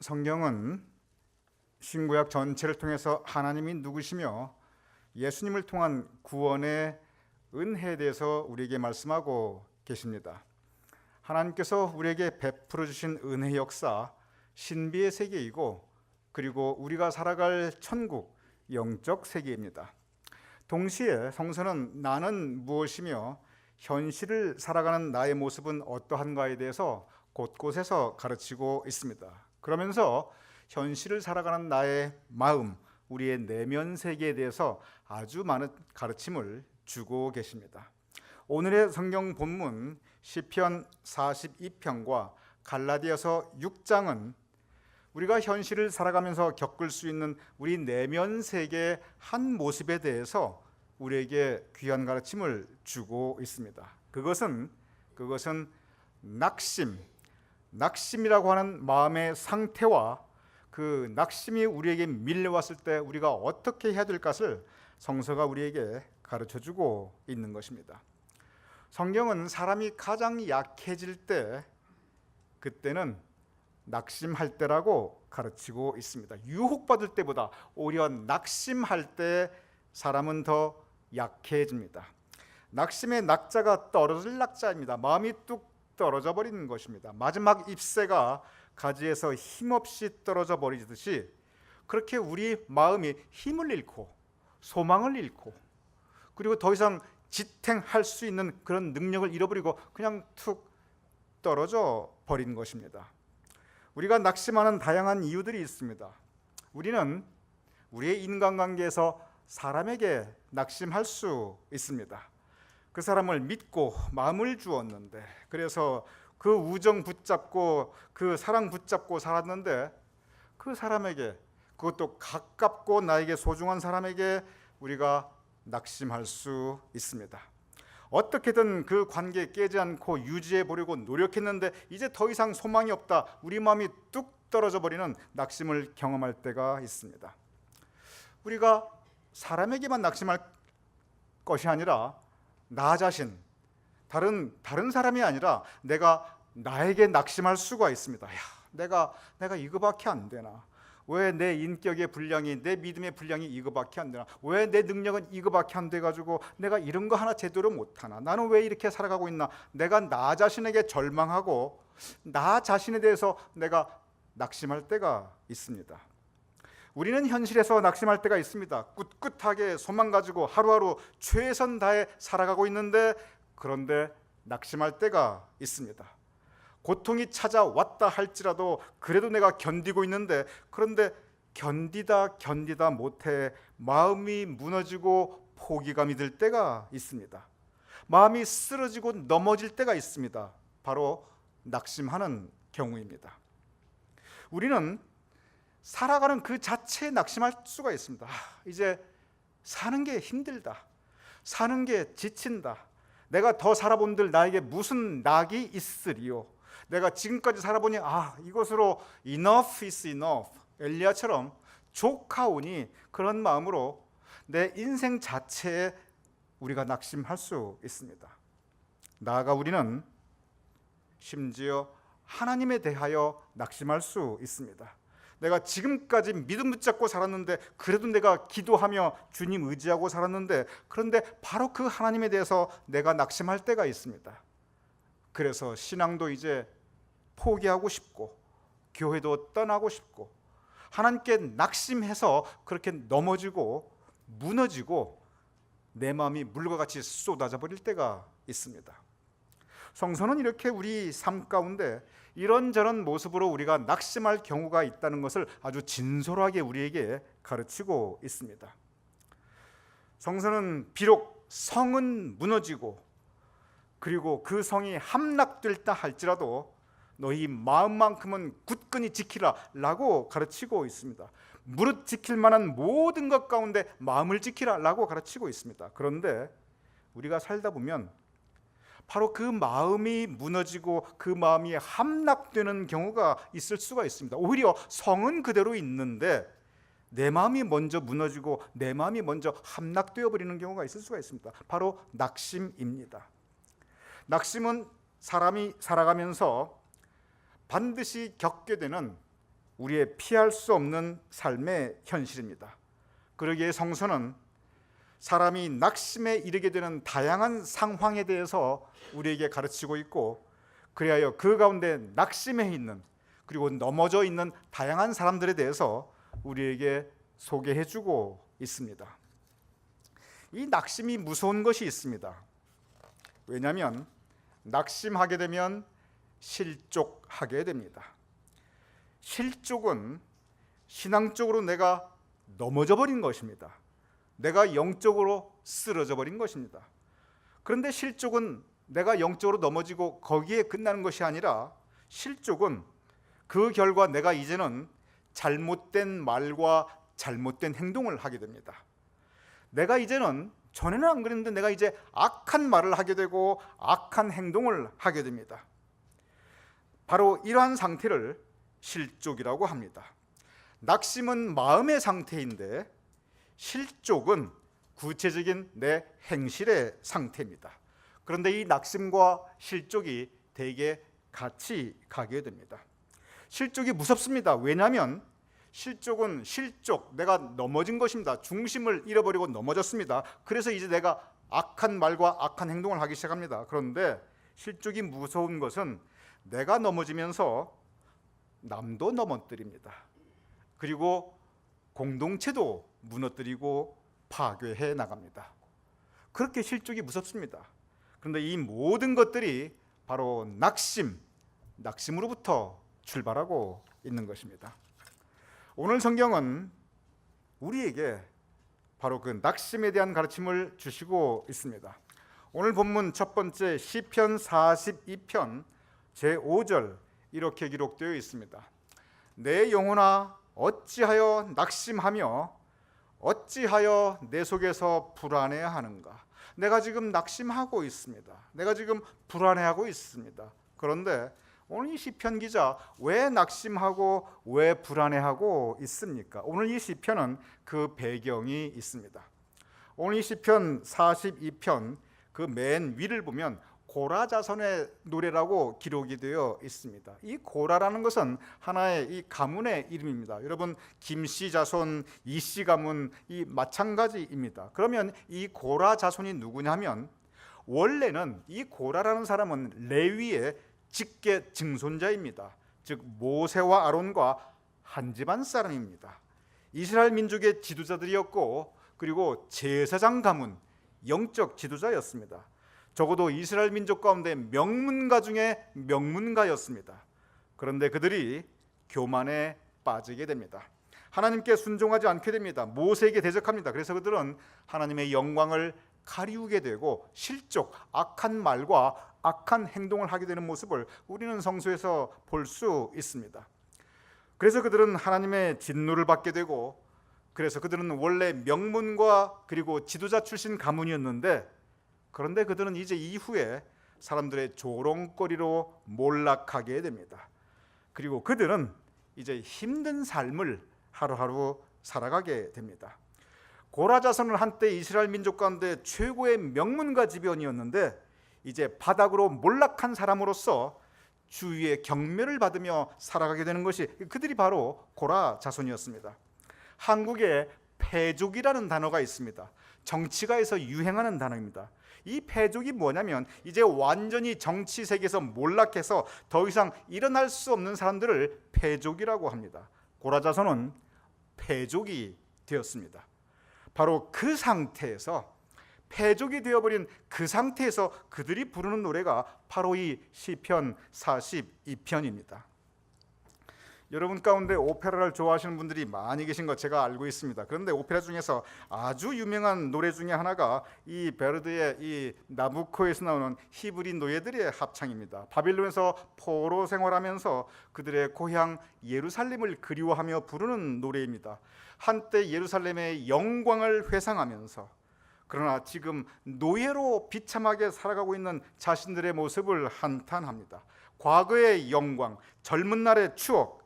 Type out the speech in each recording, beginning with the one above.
성경은 신구약 전체를 통해서 하나님이 누구시며 예수님을 통한 구원의 은혜에 대해서 우리에게 말씀하고 계십니다. 하나님께서 우리에게 베풀어 주신 은혜 역사, 신비의 세계이고 그리고 우리가 살아갈 천국, 영적 세계입니다. 동시에 성서는 나는 무엇이며 현실을 살아가는 나의 모습은 어떠한가에 대해서 곳곳에서 가르치고 있습니다. 그러면서 현실을 살아가는 나의 마음, 우리의 내면 세계에 대해서 아주 많은 가르침을 주고 계십니다. 오늘의 성경 본문 시편 42편과 갈라디아서 6장은 우리가 현실을 살아가면서 겪을 수 있는 우리 내면 세계의 한 모습에 대해서 우리에게 귀한 가르침을 주고 있습니다. 그것은 낙심이라고 하는 마음의 상태와 그 낙심이 우리에게 밀려왔을 때 우리가 어떻게 해야 될 것을 성서가 우리에게 가르쳐주고 있는 것입니다. 성경은 사람이 가장 약해질 때, 그때는 낙심할 때라고 가르치고 있습니다. 유혹받을 때보다 오히려 낙심할 때 사람은 더 약해집니다. 낙심의 낙자가 떨어질 낙자입니다. 마음이 뚝 떨어져 버리는 것입니다. 마지막 잎새가 가지에서 힘없이 떨어져 버리듯이 그렇게 우리 마음이 힘을 잃고 소망을 잃고 그리고 더 이상 지탱할 수 있는 그런 능력을 잃어버리고 그냥 툭 떨어져 버린 것입니다. 우리가 낙심하는 다양한 이유들이 있습니다. 우리는 우리의 인간관계에서 사람에게 낙심할 수 있습니다. 그 사람을 믿고 마음을 주었는데, 그래서 그 우정 붙잡고 그 사랑 붙잡고 살았는데 그 사람에게, 그것도 가깝고 나에게 소중한 사람에게 우리가 낙심할 수 있습니다. 어떻게든 그 관계 깨지 않고 유지해 보려고 노력했는데 이제 더 이상 소망이 없다, 우리 마음이 뚝 떨어져 버리는 낙심을 경험할 때가 있습니다. 우리가 사람에게만 낙심할 것이 아니라 나 자신, 다른 사람이 아니라 내가 나에게 낙심할 수가 있습니다. 야, 내가 이거밖에 안 되나? 왜 내 인격의 분량이, 내 믿음의 분량이 이거밖에 안 되나? 왜 내 능력은 이거밖에 안 돼가지고 내가 이런 거 하나 제대로 못하나? 나는 왜 이렇게 살아가고 있나? 내가 나 자신에게 절망하고 나 자신에 대해서 내가 낙심할 때가 있습니다. 우리는 현실에서 낙심할 때가 있습니다. 꿋꿋하게 소망 가지고 하루하루 최선 다해 살아가고 있는데, 그런데 낙심할 때가 있습니다. 고통이 찾아왔다 할지라도 그래도 내가 견디고 있는데, 그런데 견디다 못해 마음이 무너지고 포기감이 들 때가 있습니다. 마음이 쓰러지고 넘어질 때가 있습니다. 바로 낙심하는 경우입니다. 우리는 살아가는 그 자체에 낙심할 수가 있습니다. 이제 사는 게 힘들다, 사는 게 지친다, 내가 더 살아본들 나에게 무슨 낙이 있으리요, 내가 지금까지 살아보니 이것으로 enough is enough, 엘리야처럼 족하오니, 그런 마음으로 내 인생 자체에 우리가 낙심할 수 있습니다. 나아가 우리는 심지어 하나님에 대하여 낙심할 수 있습니다. 내가 지금까지 믿음 붙잡고 살았는데, 그래도 내가 기도하며 주님 의지하고 살았는데, 그런데 바로 그 하나님에 대해서 내가 낙심할 때가 있습니다. 그래서 신앙도 이제 포기하고 싶고 교회도 떠나고 싶고 하나님께 낙심해서 그렇게 넘어지고 무너지고 내 마음이 물과 같이 쏟아져 버릴 때가 있습니다. 성서는 이렇게 우리 삶 가운데 이런저런 모습으로 우리가 낙심할 경우가 있다는 것을 아주 진솔하게 우리에게 가르치고 있습니다. 성서는 비록 성은 무너지고 그리고 그 성이 함락될다 할지라도 너희 마음만큼은 굳건히 지키라 라고 가르치고 있습니다. 무릇 지킬 만한 모든 것 가운데 마음을 지키라 라고 가르치고 있습니다. 그런데 우리가 살다 보면 바로 그 마음이 무너지고 그 마음이 함락되는 경우가 있을 수가 있습니다. 오히려 성은 그대로 있는데 내 마음이 먼저 무너지고 내 마음이 먼저 함락되어 버리는 경우가 있을 수가 있습니다. 바로 낙심입니다. 낙심은 사람이 살아가면서 반드시 겪게 되는 우리의 피할 수 없는 삶의 현실입니다. 그러기에 성서는 사람이 낙심에 이르게 되는 다양한 상황에 대해서 우리에게 가르치고 있고, 그리하여 그 가운데 낙심해 있는 그리고 넘어져 있는 다양한 사람들에 대해서 우리에게 소개해주고 있습니다. 이 낙심이 무서운 것이 있습니다. 왜냐하면 낙심하게 되면 실족하게 됩니다. 실족은 신앙적으로 내가 넘어져 버린 것입니다. 내가 영적으로 쓰러져 버린 것입니다. 그런데 실족은 내가 영적으로 넘어지고 거기에 끝나는 것이 아니라, 실족은 그 결과 내가 이제는 잘못된 말과 잘못된 행동을 하게 됩니다. 내가 이제는, 전에는 안 그랬는데 내가 이제 악한 말을 하게 되고 악한 행동을 하게 됩니다. 바로 이러한 상태를 실족이라고 합니다. 낙심은 마음의 상태인데 실족은 구체적인 내 행실의 상태입니다. 그런데 이 낙심과 실족이 대개 같이 가게 됩니다. 실족이 무섭습니다. 왜냐하면 실족은 실족, 내가 넘어진 것입니다. 중심을 잃어버리고 넘어졌습니다. 그래서 이제 내가 악한 말과 악한 행동을 하기 시작합니다. 그런데 실족이 무서운 것은 내가 넘어지면서 남도 넘어뜨립니다. 그리고 공동체도 무너뜨리고 파괴해 나갑니다. 그렇게 실족이 무섭습니다. 그런데 이 모든 것들이 바로 낙심으로부터 출발하고 있는 것입니다. 오늘 성경은 우리에게 바로 그 낙심에 대한 가르침을 주시고 있습니다. 오늘 본문 첫 번째 시편 42편 제5절 이렇게 기록되어 있습니다. 내 영혼아 어찌하여 낙심하며 어찌하여 내 속에서 불안해하는가. 내가 지금 낙심하고 있습니다. 내가 지금 불안해하고 있습니다. 그런데 오늘 이 시편 기자 왜 낙심하고 왜 불안해하고 있습니까? 오늘 이 시편은 그 배경이 있습니다. 오늘 이 시편 42편 그 맨 위를 보면 고라 자손의 노래라고 기록이 되어 있습니다. 이 고라라는 것은 하나의 이 가문의 이름입니다. 여러분 김씨 자손, 이씨 가문 이 마찬가지입니다. 그러면 이 고라 자손이 누구냐면, 원래는 이 고라라는 사람은 레위의 직계 증손자입니다. 즉 모세와 아론과 한 집안 사람입니다. 이스라엘 민족의 지도자들이었고, 그리고 제사장 가문, 영적 지도자였습니다. 적어도 이스라엘 민족 가운데 명문가 중에 명문가였습니다. 그런데 그들이 교만에 빠지게 됩니다. 하나님께 순종하지 않게 됩니다. 모세에게 대적합니다. 그래서 그들은 하나님의 영광을 가리우게 되고 실족, 악한 말과 악한 행동을 하게 되는 모습을 우리는 성서에서 볼 수 있습니다. 그래서 그들은 하나님의 진노를 받게 되고, 그래서 그들은 원래 명문과 그리고 지도자 출신 가문이었는데, 그런데 그들은 이제 이후에 사람들의 조롱거리로 몰락하게 됩니다. 그리고 그들은 이제 힘든 삶을 하루하루 살아가게 됩니다. 고라 자손은 한때 이스라엘 민족 가운데 최고의 명문가 지변이었는데, 이제 바닥으로 몰락한 사람으로서 주위의 경멸을 받으며 살아가게 되는 것이 그들이 바로 고라 자손이었습니다. 한국에 패족이라는 단어가 있습니다. 정치가에서 유행하는 단어입니다. 이 패족이 뭐냐면, 이제 완전히 정치 세계에서 몰락해서 더 이상 일어날 수 없는 사람들을 패족이라고 합니다. 고라 자손은 패족이 되었습니다. 바로 그 상태에서, 패족이 되어버린 그 상태에서 그들이 부르는 노래가 바로 이 시편 42편입니다. 여러분 가운데 오페라를 좋아하시는 분들이 많이 계신 거 제가 알고 있습니다. 그런데 오페라 중에서 아주 유명한 노래 중에 하나가 이 베르드의 이 나부코에서 나오는 히브리 노예들의 합창입니다. 바빌론에서 포로 생활하면서 그들의 고향 예루살렘을 그리워하며 부르는 노래입니다. 한때 예루살렘의 영광을 회상하면서, 그러나 지금 노예로 비참하게 살아가고 있는 자신들의 모습을 한탄합니다. 과거의 영광, 젊은 날의 추억,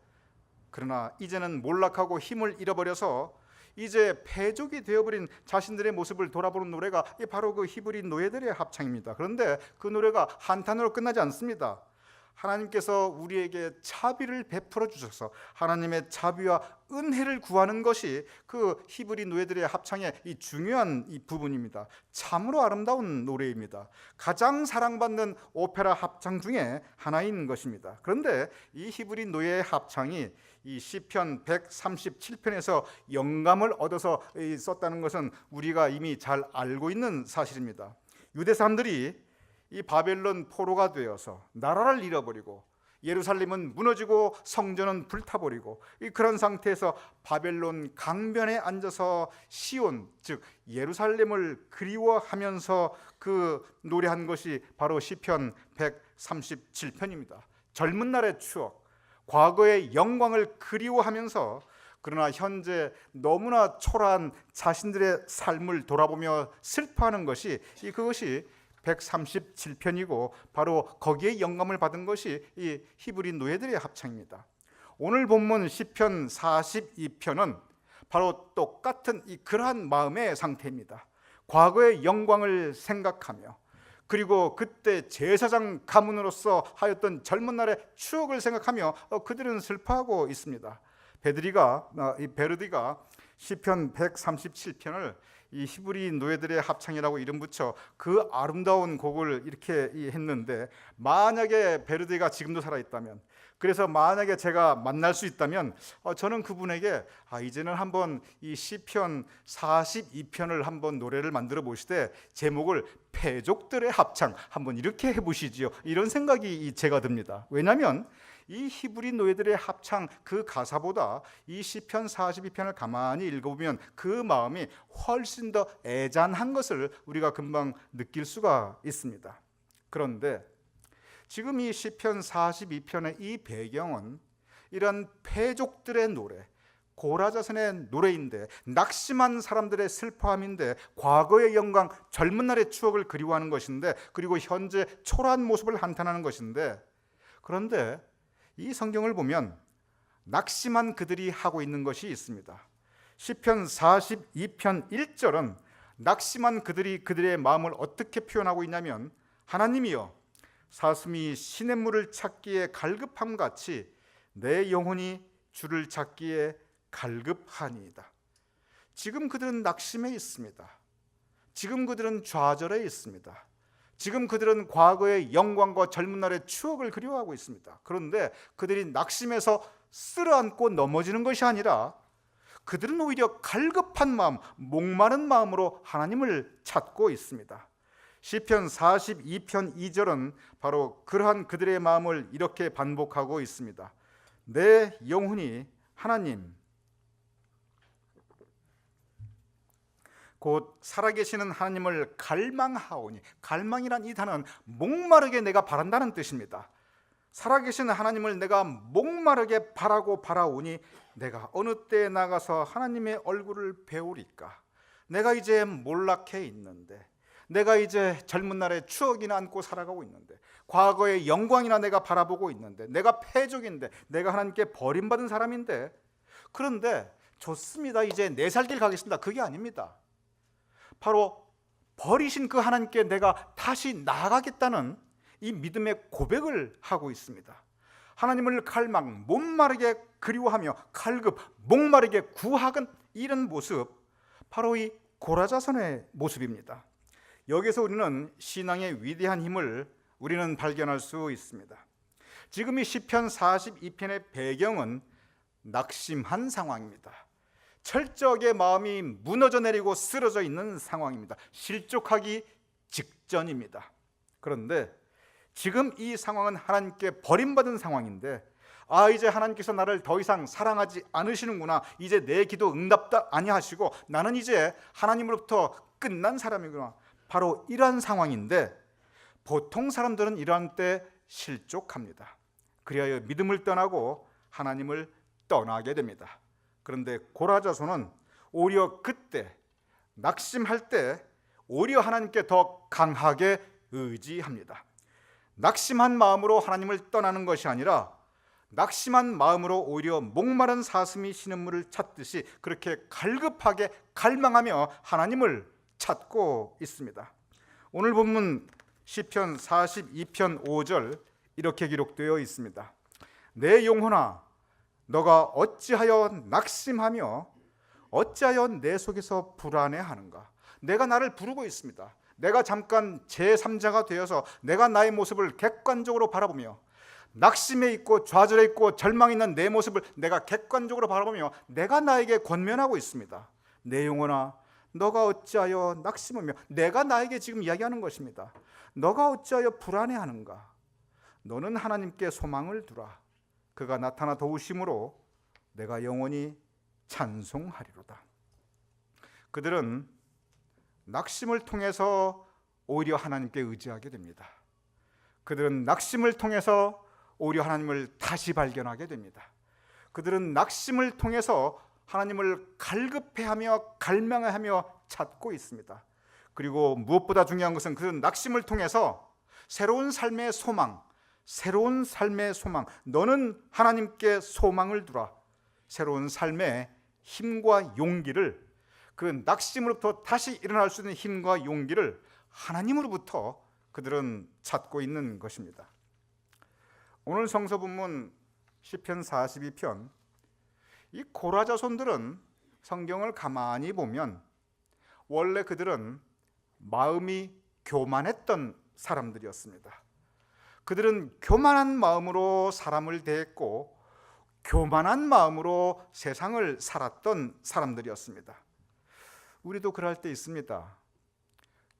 그러나 이제는 몰락하고 힘을 잃어버려서 이제 패족이 되어버린 자신들의 모습을 돌아보는 노래가 바로 그 히브리 노예들의 합창입니다. 그런데 그 노래가 한탄으로 끝나지 않습니다. 하나님께서 우리에게 자비를 베풀어 주셔서 하나님의 자비와 은혜를 구하는 것이 그 히브리 노예들의 합창의 이 중요한 이 부분입니다. 참으로 아름다운 노래입니다. 가장 사랑받는 오페라 합창 중에 하나인 것입니다. 그런데 이 히브리 노예의 합창이 이 시편 137편에서 영감을 얻어서 썼다는 것은 우리가 이미 잘 알고 있는 사실입니다. 유대 사람들이 이 바벨론 포로가 되어서 나라를 잃어버리고 예루살렘은 무너지고 성전은 불타버리고 그런 상태에서 바벨론 강변에 앉아서 시온 즉 예루살렘을 그리워하면서 그 노래한 것이 바로 시편 137편입니다. 젊은 날의 추억, 과거의 영광을 그리워하면서 그러나 현재 너무나 초라한 자신들의 삶을 돌아보며 슬퍼하는 것이 그것이 137편이고 바로 거기에 영감을 받은 것이 이 히브리 노예들의 합창입니다. 오늘 본문 시편 42편은 바로 똑같은 그러한 마음의 상태입니다. 과거의 영광을 생각하며 그리고 그때 제사장 가문으로서 하였던 젊은 날의 추억을 생각하며 그들은 슬퍼하고 있습니다. 베르디가 시편 137편을 이 히브리 노예들의 합창이라고 이름 붙여 그 아름다운 곡을 이렇게 했는데, 만약에 베르디가 지금도 살아있다면, 그래서 만약에 제가 만날 수 있다면 저는 그분에게 이제는 한번 이 시편 42편을 한번 노래를 만들어 보시되 제목을 패족들의 합창 한번 이렇게 해보시지요, 이런 생각이 제가 듭니다. 왜냐하면 이 히브리 노예들의 합창 그 가사보다 이 시편 42편을 가만히 읽어보면 그 마음이 훨씬 더 애잔한 것을 우리가 금방 느낄 수가 있습니다. 그런데 지금 이 시편 42편의 이 배경은 이런 패족들의 노래, 고라자선의 노래인데, 낙심한 사람들의 슬퍼함인데, 과거의 영광, 젊은 날의 추억을 그리워하는 것인데, 그리고 현재 초라한 모습을 한탄하는 것인데, 그런데 이 성경을 보면 낙심한 그들이 하고 있는 것이 있습니다. 시편 42편 1절은 낙심한 그들이 그들의 마음을 어떻게 표현하고 있냐면, 하나님이여 사슴이 시냇물을 찾기에 갈급함 같이 내 영혼이 주를 찾기에 갈급하니이다. 지금 그들은 낙심해 있습니다. 지금 그들은 좌절해 있습니다. 지금 그들은 과거의 영광과 젊은 날의 추억을 그리워하고 있습니다. 그런데 그들이 낙심해서 쓰러앉고 넘어지는 것이 아니라 그들은 오히려 갈급한 마음, 목마른 마음으로 하나님을 찾고 있습니다. 시편 42편 2절은 바로 그러한 그들의 마음을 이렇게 반복하고 있습니다. 내 영혼이 하나님 곧 살아계시는 하나님을 갈망하오니, 갈망이란 이 단어는 목마르게 내가 바란다는 뜻입니다. 살아계시는 하나님을 내가 목마르게 바라고 바라오니 내가 어느 때에 나가서 하나님의 얼굴을 배우리까. 내가 이제 몰락해 있는데, 내가 이제 젊은 날의 추억이나 안고 살아가고 있는데, 과거의 영광이나 내가 바라보고 있는데, 내가 패족인데, 내가 하나님께 버림받은 사람인데, 그런데 좋습니다, 이제 내 살 길 가겠습니다, 그게 아닙니다. 바로 버리신 그 하나님께 내가 다시 나아가겠다는 이 믿음의 고백을 하고 있습니다. 하나님을 갈망, 목마르게 그리워하며 갈급, 목마르게 구하건, 이런 모습, 바로 이 고라자선의 모습입니다. 여기서 우리는 신앙의 위대한 힘을 우리는 발견할 수 있습니다. 지금 이 시편 42편의 배경은 낙심한 상황입니다. 철저하게 마음이 무너져 내리고 쓰러져 있는 상황입니다. 실족하기 직전입니다. 그런데 지금 이 상황은 하나님께 버림받은 상황인데, 이제 하나님께서 나를 더 이상 사랑하지 않으시는구나, 이제 내 기도 응답다 아니하시고 나는 이제 하나님으로부터 끝난 사람이구나, 바로 이러한 상황인데, 보통 사람들은 이러한 때 실족합니다. 그리하여 믿음을 떠나고 하나님을 떠나게 됩니다. 그런데 고라자손은 오히려 그때 낙심할 때 오히려 하나님께 더 강하게 의지합니다. 낙심한 마음으로 하나님을 떠나는 것이 아니라 낙심한 마음으로 오히려 목마른 사슴이 시냇물을 찾듯이 그렇게 갈급하게 갈망하며 하나님을 찾고 있습니다. 오늘 본문 시편 42편 5절 이렇게 기록되어 있습니다. 내 영혼아, 너가 어찌하여 낙심하며 어찌하여 내 속에서 불안해하는가? 내가 나를 부르고 있습니다. 내가 잠깐 제3자가 되어서 내가 나의 모습을 객관적으로 바라보며 낙심해 있고 좌절해 있고 절망해 있는 내 모습을 내가 객관적으로 바라보며 내가 나에게 권면하고 있습니다. 내 영혼아, 너가 어찌하여 낙심하며, 내가 나에게 지금 이야기하는 것입니다. 너가 어찌하여 불안해하는가? 너는 하나님께 소망을 두라. 그가 나타나 도우심으로 내가 영원히 찬송하리로다. 그들은 낙심을 통해서 오히려 하나님께 의지하게 됩니다. 그들은 낙심을 통해서 오히려 하나님을 다시 발견하게 됩니다. 그들은 낙심을 통해서 하나님을 갈급해하며 갈망하며 찾고 있습니다. 그리고 무엇보다 중요한 것은 그들은 낙심을 통해서 새로운 삶의 소망, 너는 하나님께 소망을 두라. 새로운 삶의 힘과 용기를, 그 낙심으로부터 다시 일어날 수 있는 힘과 용기를 하나님으로부터 그들은 찾고 있는 것입니다. 오늘 성서 본문 시편 42편, 이 고라 자손들은 성경을 가만히 보면 원래 그들은 마음이 교만했던 사람들이었습니다. 그들은 교만한 마음으로 사람을 대했고 교만한 마음으로 세상을 살았던 사람들이었습니다. 우리도 그럴 때 있습니다.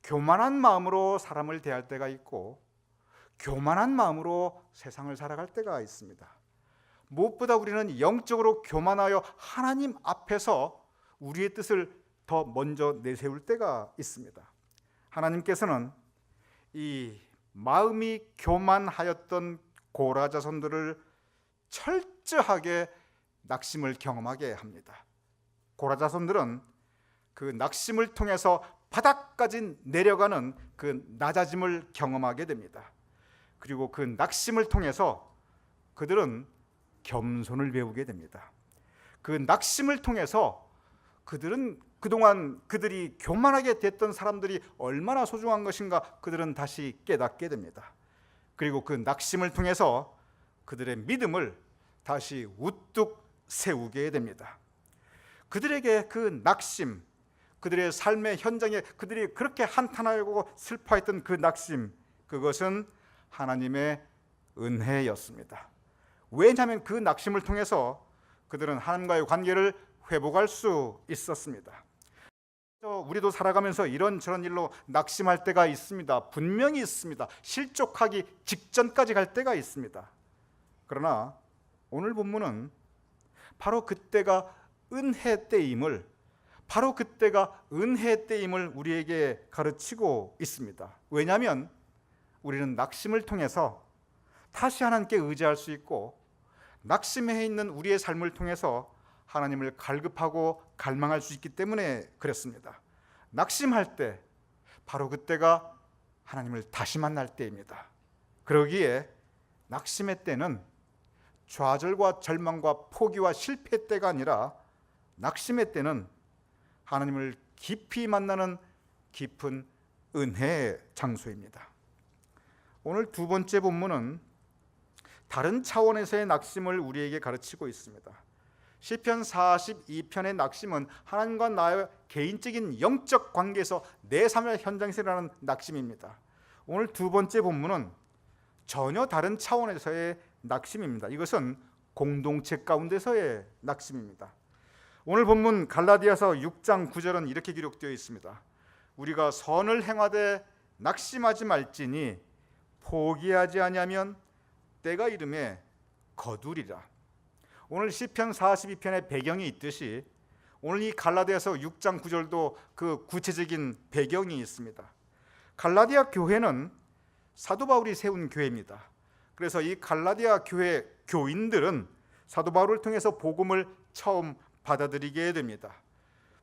교만한 마음으로 사람을 대할 때가 있고 교만한 마음으로 세상을 살아갈 때가 있습니다. 무엇보다 우리는 영적으로 교만하여 하나님 앞에서 우리의 뜻을 더 먼저 내세울 때가 있습니다. 하나님께서는 이 마음이 교만하였던 고라 자손들을 철저하게 낙심을 경험하게 합니다. 고라 자손들은 그 낙심을 통해서 바닥까지 내려가는 그 낮아짐을 경험하게 됩니다. 그리고 그 낙심을 통해서 그들은 겸손을 배우게 됩니다. 그 낙심을 통해서 그들은 그동안 그들이 교만하게 됐던 사람들이 얼마나 소중한 것인가 그들은 다시 깨닫게 됩니다. 그리고 그 낙심을 통해서 그들의 믿음을 다시 우뚝 세우게 됩니다. 그들에게 그 낙심, 그들의 삶의 현장에 그들이 그렇게 한탄하고 슬퍼했던 그 낙심, 그것은 하나님의 은혜였습니다. 왜냐하면 그 낙심을 통해서 그들은 하나님과의 관계를 회복할 수 있었습니다. 우리도 살아가면서 이런저런 일로 낙심할 때가 있습니다. 분명히 있습니다. 실족하기 직전까지 갈 때가 있습니다. 그러나 오늘 본문은 바로 그때가 은혜 때임을, 우리에게 가르치고 있습니다. 왜냐하면 우리는 낙심을 통해서 다시 하나님께 의지할 수 있고 낙심해 있는 우리의 삶을 통해서 하나님을 갈급하고 갈망할 수 있기 때문에 그렇습니다. 낙심할 때 바로 그때가 하나님을 다시 만날 때입니다. 그러기에 낙심의 때는 좌절과 절망과 포기와 실패 때가 아니라 낙심의 때는 하나님을 깊이 만나는 깊은 은혜의 장소입니다. 오늘 두 번째 본문은 다른 차원에서의 낙심을 우리에게 가르치고 있습니다. 시편 42편의 낙심은 하나님과 나의 개인적인 영적 관계에서 내 삶의 현장에서 일어나는 낙심입니다. 오늘 두 번째 본문은 전혀 다른 차원에서의 낙심입니다. 이것은 공동체 가운데서의 낙심입니다. 오늘 본문 갈라디아서 6장 9절은 이렇게 기록되어 있습니다. 우리가 선을 행하되 낙심하지 말지니 포기하지 아니하면 때가 이름에 거두리라. 오늘 시편 42편의 배경이 있듯이 오늘 이 갈라디아서 6장 9절도 그 구체적인 배경이 있습니다. 갈라디아 교회는 사도 바울이 세운 교회입니다. 그래서 이 갈라디아 교회 교인들은 사도 바울을 통해서 복음을 처음 받아들이게 됩니다.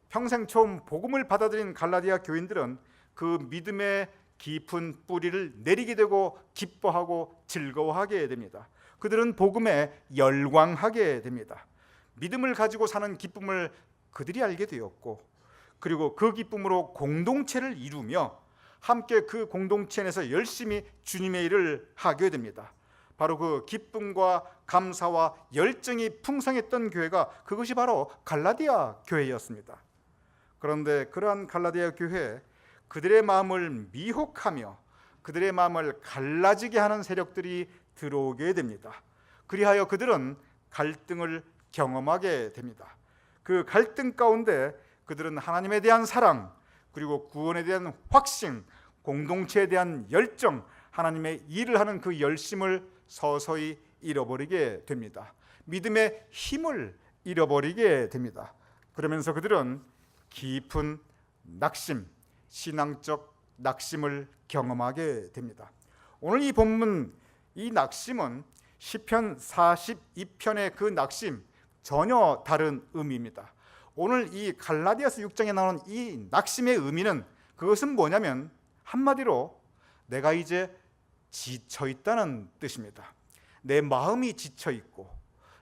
평생 처음 복음을 받아들인 갈라디아 교인들은 그 믿음의 깊은 뿌리를 내리게 되고 기뻐하고 즐거워하게 됩니다. 그들은 복음에 열광하게 됩니다. 믿음을 가지고 사는 기쁨을 그들이 알게 되었고, 그리고 그 기쁨으로 공동체를 이루며 함께 그 공동체 안에서 열심히 주님의 일을 하게 됩니다. 바로 그 기쁨과 감사와 열정이 풍성했던 교회가 그것이 바로 갈라디아 교회였습니다. 그런데 그러한 갈라디아 교회에 그들의 마음을 미혹하며 그들의 마음을 갈라지게 하는 세력들이 들어오게 됩니다. 그리하여 그들은 갈등을 경험하게 됩니다. 그 갈등 가운데 그들은 하나님에 대한 사랑, 그리고 구원에 대한 확신, 공동체에 대한 열정, 하나님의 일을 하는 그 열심을 서서히 잃어버리게 됩니다. 믿음의 힘을 잃어버리게 됩니다. 그러면서 그들은 깊은 낙심, 신앙적 낙심을 경험하게 됩니다. 오늘 이 본문, 이 낙심은 시편 42편의 그 낙심 전혀 다른 의미입니다. 오늘 이 갈라디아서 6장에 나오는 이 낙심의 의미는 그것은 뭐냐면 한마디로 내가 이제 지쳐 있다는 뜻입니다. 내 마음이 지쳐 있고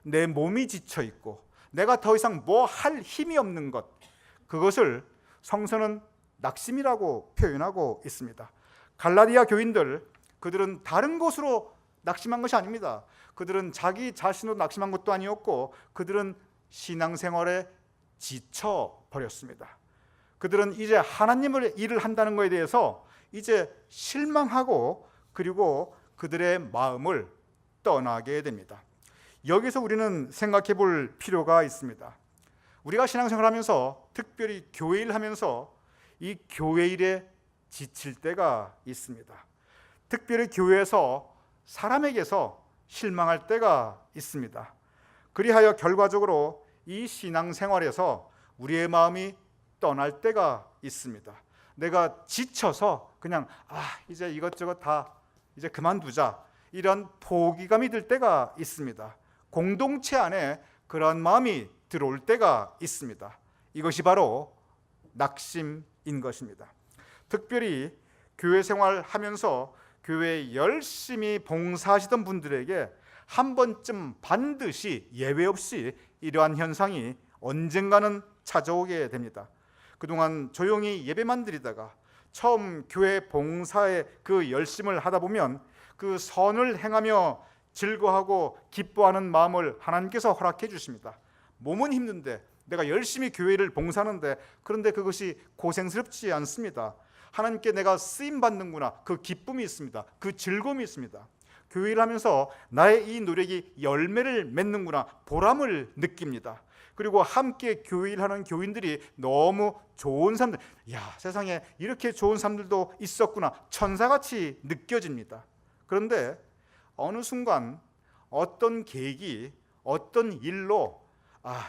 내 몸이 지쳐 있고 내가 더 이상 뭐 할 힘이 없는 것, 그것을 성서는 낙심이라고 표현하고 있습니다. 갈라디아 교인들, 그들은 다른 곳으로 낙심한 것이 아닙니다. 그들은 자기 자신으로 낙심한 것도 아니었고 그들은 신앙생활에 지쳐버렸습니다. 그들은 이제 하나님의 일을 한다는 것에 대해서 이제 실망하고 그리고 그들의 마음을 떠나게 됩니다. 여기서 우리는 생각해 볼 필요가 있습니다. 우리가 신앙생활 하면서, 특별히 교회 일 하면서 이 교회 일에 지칠 때가 있습니다. 특별히 교회에서 사람에게서 실망할 때가 있습니다. 그리하여 결과적으로 이 신앙생활에서 우리의 마음이 떠날 때가 있습니다. 내가 지쳐서 그냥 이제 이것저것 다 이제 그만두자, 이런 포기감이 들 때가 있습니다. 공동체 안에 그러한 마음이 들어올 때가 있습니다. 이것이 바로 낙심인 것입니다. 특별히 교회 생활하면서 교회에 열심히 봉사하시던 분들에게 한 번쯤 반드시 예외 없이 이러한 현상이 언젠가는 찾아오게 됩니다. 그동안 조용히 예배만 드리다가 처음 교회 봉사에 그 열심을 하다 보면 그 선을 행하며 즐거워하고 기뻐하는 마음을 하나님께서 허락해 주십니다. 몸은 힘든데 내가 열심히 교회를 봉사하는데, 그런데 그것이 고생스럽지 않습니다. 하나님께 내가 쓰임 받는구나, 그 기쁨이 있습니다. 그 즐거움이 있습니다. 교회를 하면서 나의 이 노력이 열매를 맺는구나, 보람을 느낍니다. 그리고 함께 교회를 하는 교인들이 너무 좋은 사람들, 세상에 이렇게 좋은 사람들도 있었구나, 천사같이 느껴집니다. 그런데 어느 순간 어떤 계기, 어떤 일로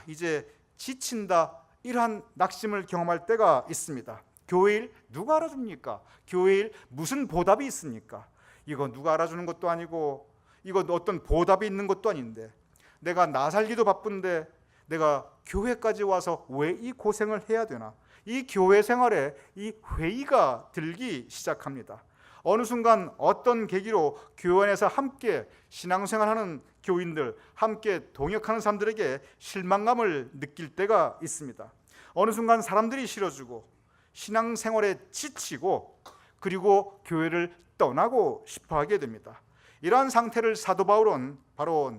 이제 지친다, 이러한 낙심을 경험할 때가 있습니다. 교회 일 누가 알아줍니까? 교회 일 무슨 보답이 있습니까? 이거 누가 알아주는 것도 아니고 이거 어떤 보답이 있는 것도 아닌데, 내가 나 살기도 바쁜데 내가 교회까지 와서 왜 이 고생을 해야 되나? 이 교회 생활에 이 회의가 들기 시작합니다. 어느 순간 어떤 계기로 교회 안에서 함께 신앙생활하는 교인들, 함께 동역하는 사람들에게 실망감을 느낄 때가 있습니다. 어느 순간 사람들이 싫어지고 신앙생활에 지치고 그리고 교회를 떠나고 싶어하게 됩니다. 이러한 상태를 사도 바울은 바로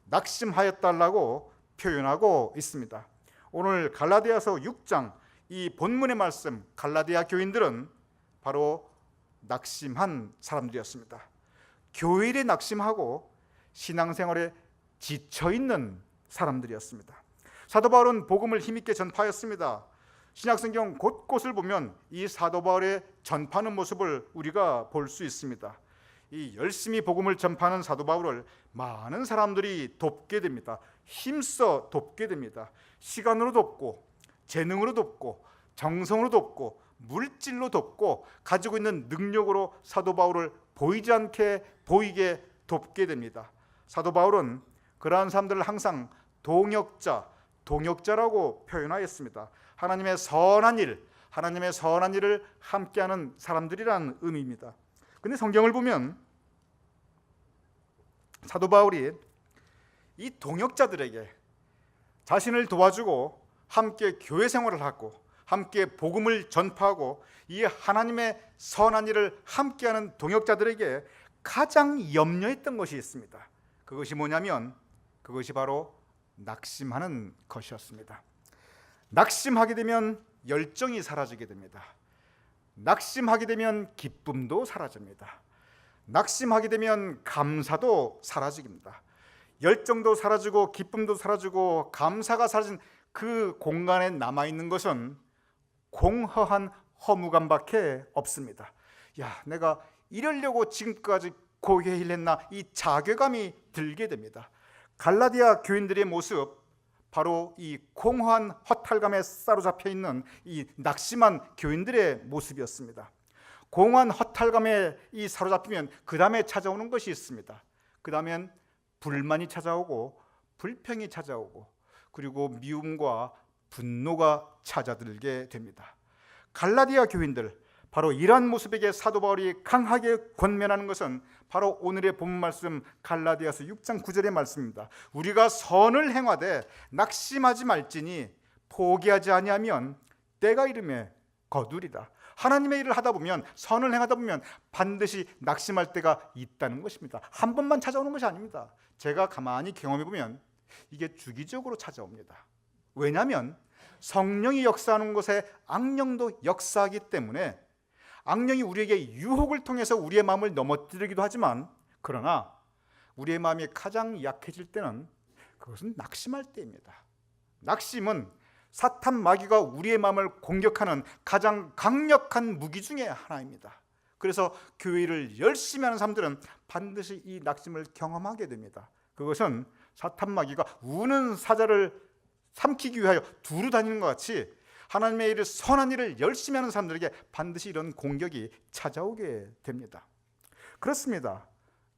낙심하였다라고 표현하고 있습니다. 오늘 갈라디아서 6장 이 본문의 말씀, 갈라디아 교인들은 바로 낙심한 사람들이었습니다. 교회 일에 낙심하고 신앙생활에 지쳐있는 사람들이었습니다. 사도 바울은 복음을 힘있게 전파했습니다. 신약성경 곳곳을 보면 이 사도 바울의 전파하는 모습을 우리가 볼 수 있습니다. 이 열심히 복음을 전파하는 사도 바울을 많은 사람들이 돕게 됩니다. 힘써 돕게 됩니다. 시간으로 돕고, 재능으로 돕고, 정성으로 돕고, 물질로 돕고, 가지고 있는 능력으로 사도 바울을 보이지 않게 보이게 돕게 됩니다. 사도 바울은 그러한 사람들을 항상 동역자라고 표현하였습니다. 하나님의 선한 일을 함께하는 사람들이라는 의미입니다. 근데 성경을 보면 사도 바울이 이 동역자들에게 자신을 도와주고 함께 교회 생활을 하고 함께 복음을 전파하고 이 하나님의 선한 일을 함께하는 동역자들에게 가장 염려했던 것이 있습니다. 그것이 뭐냐면 그것이 바로 낙심하는 것이었습니다. 낙심하게 되면 열정이 사라지게 됩니다. 낙심하게 되면 기쁨도 사라집니다. 낙심하게 되면 감사도 사라집니다. 열정도 사라지고 기쁨도 사라지고 감사가 사라진 그 공간에 남아있는 것은 공허한 허무감밖에 없습니다. 야, 내가 이러려고 지금까지 고개를 했나, 이 자괴감이 들게 됩니다. 갈라디아 교인들의 모습, 바로 이 공허한 허탈감에 사로잡혀 있는 이 낙심한 교인들의 모습이었습니다. 공허한 허탈감에 이 사로잡히면 그 다음에 찾아오는 것이 있습니다. 그 다음엔 불만이 찾아오고 불평이 찾아오고 그리고 미움과 분노가 찾아들게 됩니다. 갈라디아 교인들, 바로 이러한 모습에게 사도 바울이 강하게 권면하는 것은 바로 오늘의 본문 말씀 갈라디아서 6장 9절의 말씀입니다. 우리가 선을 행하되 낙심하지 말지니 포기하지 아니하면 때가 이르매 거두리라. 하나님의 일을 하다 보면, 선을 행하다 보면 반드시 낙심할 때가 있다는 것입니다. 한 번만 찾아오는 것이 아닙니다. 제가 가만히 경험해 보면 이게 주기적으로 찾아옵니다. 왜냐하면 성령이 역사하는 곳에 악령도 역사하기 때문에 악령이 우리에게 유혹을 통해서 우리의 마음을 넘어뜨리기도 하지만, 그러나 우리의 마음이 가장 약해질 때는 그것은 낙심할 때입니다. 낙심은 사탄 마귀가 우리의 마음을 공격하는 가장 강력한 무기 중에 하나입니다. 그래서 교회를 열심히 하는 사람들은 반드시 이 낙심을 경험하게 됩니다. 그것은 사탄 마귀가 우는 사자를 삼키기 위하여 두루 다니는 것 같이 하나님의 일을, 선한 일을 열심히 하는 사람들에게 반드시 이런 공격이 찾아오게 됩니다. 그렇습니다.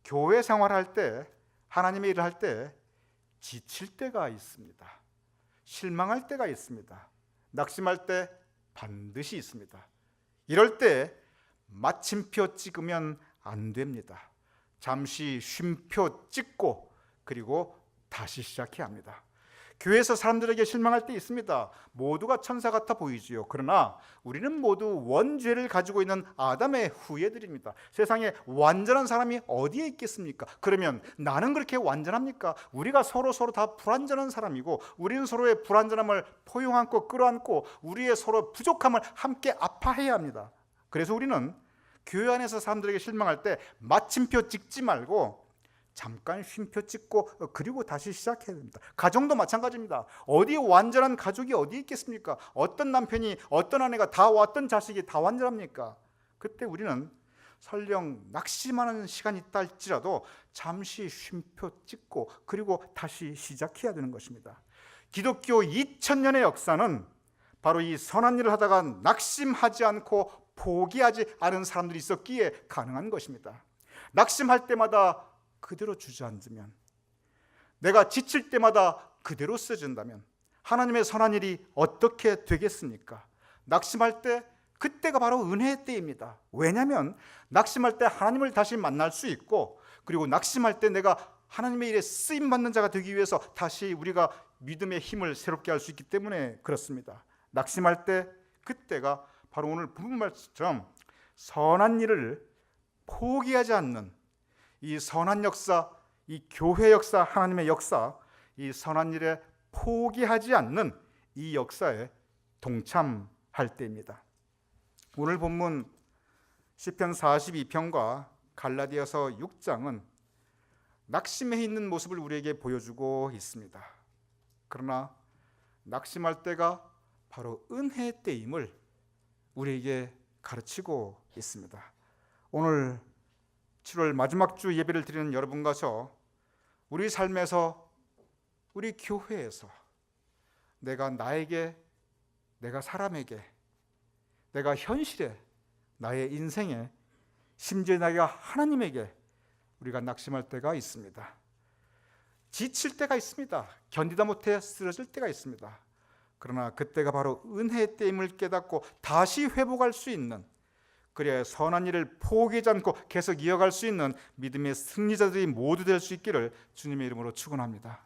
교회 생활할 때, 하나님의 일을 할 때 지칠 때가 있습니다. 실망할 때가 있습니다. 낙심할 때 반드시 있습니다. 이럴 때 마침표 찍으면 안 됩니다. 잠시 쉼표 찍고 그리고 다시 시작해야 합니다. 교회에서 사람들에게 실망할 때 있습니다. 모두가 천사 같아 보이지요. 그러나 우리는 모두 원죄를 가지고 있는 아담의 후예들입니다. 세상에 완전한 사람이 어디에 있겠습니까? 그러면 나는 그렇게 완전합니까? 우리가 서로 다 불완전한 사람이고, 우리는 서로의 불완전함을 포용하고 끌어안고 우리의 서로 부족함을 함께 아파해야 합니다. 그래서 우리는 교회 안에서 사람들에게 실망할 때 마침표 찍지 말고 잠깐 쉼표 찍고 그리고 다시 시작해야 됩니다. 가정도 마찬가지입니다. 어디 완전한 가족이 어디 있겠습니까? 어떤 남편이, 어떤 아내가 다, 어떤 자식이 다 완전합니까? 그때 우리는 설령 낙심하는 시간이 있다 할지라도 잠시 쉼표 찍고 그리고 다시 시작해야 되는 것입니다. 기독교 2000년의 역사는 바로 이 선한 일을 하다가 낙심하지 않고 포기하지 않은 사람들이 있었기에 가능한 것입니다. 낙심할 때마다 그대로 주저앉으면, 내가 지칠 때마다 그대로 쓰진다면 하나님의 선한 일이 어떻게 되겠습니까? 낙심할 때, 그때가 바로 은혜의 때입니다. 왜냐하면 낙심할 때 하나님을 다시 만날 수 있고, 그리고 낙심할 때 내가 하나님의 일에 쓰임받는 자가 되기 위해서 다시 우리가 믿음의 힘을 새롭게 할 수 있기 때문에 그렇습니다. 낙심할 때, 그때가 바로 오늘 본문 말씀처럼 선한 일을 포기하지 않는 이 선한 역사, 이 교회 역사, 하나님의 역사, 이 선한 일에 포기하지 않는 이 역사에 동참할 때입니다. 오늘 본문 시편 42편과 갈라디아서 6장은 낙심해 있는 모습을 우리에게 보여주고 있습니다. 그러나 낙심할 때가 바로 은혜의 때임을 우리에게 가르치고 있습니다. 오늘 7월 마지막 주 예배를 드리는 여러분과 저, 우리 삶에서, 우리 교회에서 내가 나에게, 내가 사람에게, 내가 현실에, 나의 인생에, 심지어 내가 하나님에게 우리가 낙심할 때가 있습니다. 지칠 때가 있습니다. 견디다 못해 쓰러질 때가 있습니다. 그러나 그때가 바로 은혜의 때임을 깨닫고 다시 회복할 수 있는, 그래야 선한 일을 포기하지 않고 계속 이어갈 수 있는 믿음의 승리자들이 모두 될 수 있기를 주님의 이름으로 축원합니다.